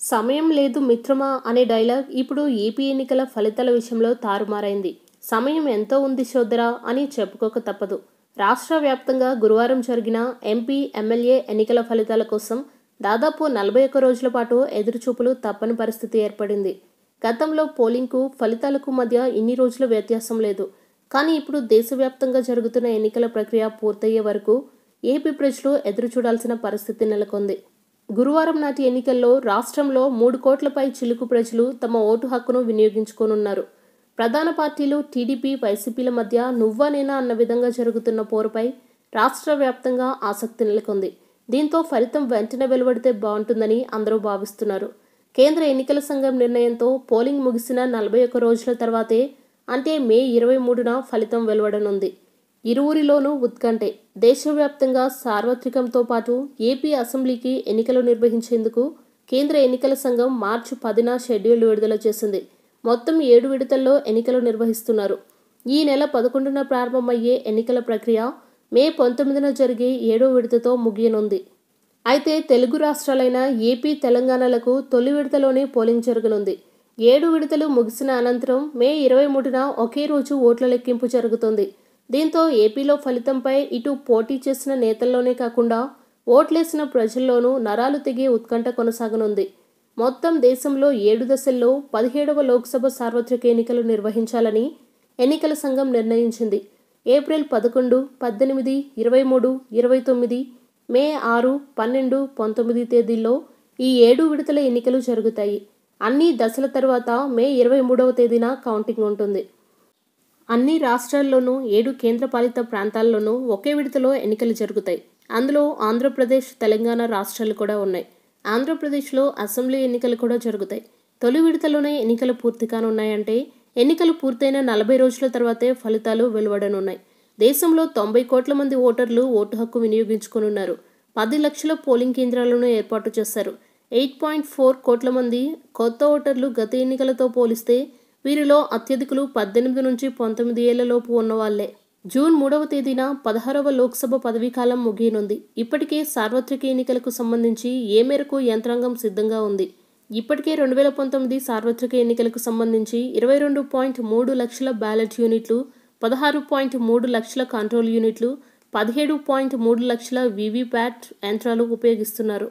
సమయం లేదు మిత్రమా అనే డైలాగ్ ఇప్పుడు ఏపీ ఎన్నికల ఫలితాల విషయంలో తారుమారైంది. సమయం ఎంతో ఉంది సోదరా అని చెప్పుకోక తప్పదు. రాష్ట్ర వ్యాప్తంగా గురువారం జరిగిన ఎంపీ, ఎమ్మెల్యే ఎన్నికల ఫలితాల కోసం దాదాపు 41 రోజుల పాటు ఎదురుచూపులు తప్పని పరిస్థితి ఏర్పడింది. గతంలో పోలింగ్కు, ఫలితాలకు మధ్య ఇన్ని రోజుల వ్యత్యాసం లేదు. కానీ ఇప్పుడు దేశవ్యాప్తంగా జరుగుతున్న ఎన్నికల ప్రక్రియ పూర్తయ్యే వరకు ఏపీ ప్రజలు ఎదురుచూడాల్సిన పరిస్థితి నెలకొంది. గురువారం నాటి ఎన్నికల్లో రాష్ట్రంలో 3 కోట్లపై చిలుకు ప్రజలు తమ ఓటు హక్కును వినియోగించుకోనున్నారు. ప్రధాన పార్టీలు టీడీపీ, వైసీపీల మధ్య నువ్వా నేనా అన్న విధంగా జరుగుతున్న పోరుపై రాష్ట్ర వ్యాప్తంగా ఆసక్తి నెలకొంది. దీంతో ఫలితం వెంటనే వెలువడితే బాగుంటుందని అందరూ భావిస్తున్నారు. కేంద్ర ఎన్నికల సంఘం నిర్ణయంతో పోలింగ్ ముగిసిన 41 రోజుల తర్వాతే అంటే మే 23న ఫలితం వెలువడనుంది. ఇరువురిలోనూ ఉత్కంఠే. దేశవ్యాప్తంగా సార్వత్రికంతో పాటు ఏపీ అసెంబ్లీకి ఎన్నికలు నిర్వహించేందుకు కేంద్ర ఎన్నికల సంఘం మార్చి 10న షెడ్యూల్ విడుదల చేసింది. మొత్తం 7 విడతల్లో ఎన్నికలు నిర్వహిస్తున్నారు. ఈ నెల 11న ప్రారంభమయ్యే ఎన్నికల ప్రక్రియ మే 19న జరిగే 7వ విడతతో ముగియనుంది. అయితే తెలుగు రాష్ట్రాలైన ఏపీ, తెలంగాణలకు తొలి విడతలోనే పోలింగ్ జరగనుంది. 7 విడతలు ముగిసిన అనంతరం మే 23న ఒకే రోజు ఓట్ల లెక్కింపు జరుగుతుంది. దీంతో ఏపీలో ఫలితంపై ఇటు పోటీ చేసిన నేతల్లోనే కాకుండా ఓట్లేసిన ప్రజల్లోనూ నరాలు తెగే ఉత్కంఠ కొనసాగనుంది. మొత్తం దేశంలో 7 దశల్లో 17వ లోక్సభ సార్వత్రిక ఎన్నికలు నిర్వహించాలని ఎన్నికల సంఘం నిర్ణయించింది. ఏప్రిల్ 11, 18, 23, 29, మే 6, 12, 19 తేదీల్లో ఈ 7 విడతల ఎన్నికలు జరుగుతాయి. అన్ని దశల తర్వాత మే 23వ తేదీన కౌంటింగ్ ఉంటుంది. అన్ని రాష్ట్రాల్లోనూ 7 కేంద్రపాలిత ప్రాంతాల్లోనూ ఒకే విడతలో ఎన్నికలు జరుగుతాయి. అందులో ఆంధ్రప్రదేశ్, తెలంగాణ రాష్ట్రాలు కూడా ఉన్నాయి. ఆంధ్రప్రదేశ్లో అసెంబ్లీ ఎన్నికలు కూడా జరుగుతాయి. తొలి విడతలోనే ఎన్నికలు పూర్తి కానున్నాయంటే ఎన్నికలు పూర్తయిన 40 రోజుల తర్వాతే ఫలితాలు వెలువడనున్నాయి. దేశంలో 90 కోట్ల మంది ఓటర్లు ఓటు హక్కు వినియోగించుకోనున్నారు. 10 లక్షల పోలింగ్ కేంద్రాలను ఏర్పాటు చేశారు. 8.4 కోట్ల మంది కొత్త ఓటర్లు గత ఎన్నికలతో పోలిస్తే వీరిలో అత్యధికులు 18 నుంచి 19 ఏళ్లలోపు ఉన్నవాళ్లే. జూన్ 3వ తేదీన 16వ లోక్సభ పదవీకాలం ముగియనుంది. ఇప్పటికే సార్వత్రిక ఎన్నికలకు సంబంధించి ఏ మేరకు యంత్రాంగం సిద్ధంగా ఉంది. ఇప్పటికే 2019 సార్వత్రిక ఎన్నికలకు సంబంధించి 22.3 లక్షల బ్యాలెట్ యూనిట్లు, 16.3 లక్షల కంట్రోల్ యూనిట్లు, 17.3 లక్షల వీవీప్యాట్ యంత్రాలు ఉపయోగిస్తున్నారు.